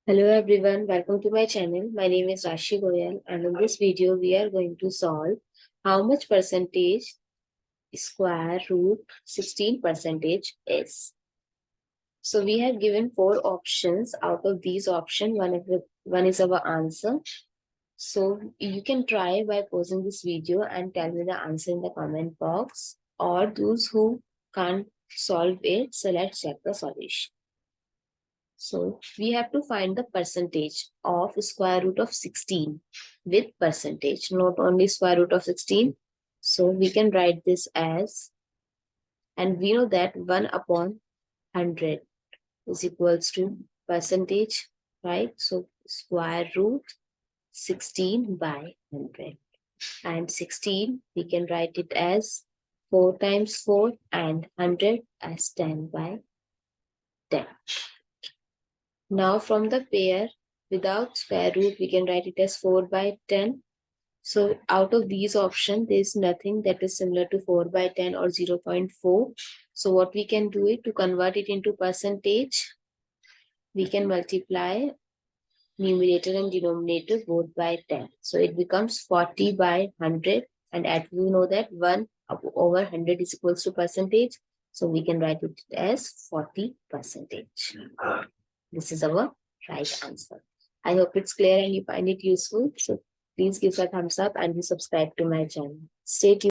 Hello everyone, welcome to my channel. My name is Rashi Goel and in this video we are going to solve how much percentage square root 16 percentage is. So we have given 4 options. Out of these options, one is our answer. So you can try by pausing this video and tell me the answer in the comment box, or those who can't solve it, so let's check the solution. So we have to find the percentage of square root of 16 with percentage, not only square root of 16. So we can write this as, and we know that 1 upon 100 is equals to percentage, right? So square root 16 by 100. And 16, we can write it as 4 times 4 and 100 as 10 by 10. Now from the pair without square root, we can write it as 4 by 10. So out of these options, there is nothing that is similar to 4 by 10 or 0.4. So what we can do it to convert it into percentage, we can multiply numerator and denominator both by 10. So it becomes 40 by 100. And as we know that 1 over 100 is equals to percentage. So we can write it as 40 percentage. This is our right answer. I hope it's clear and you find it useful. So please give a thumbs up and subscribe to my channel. Stay tuned.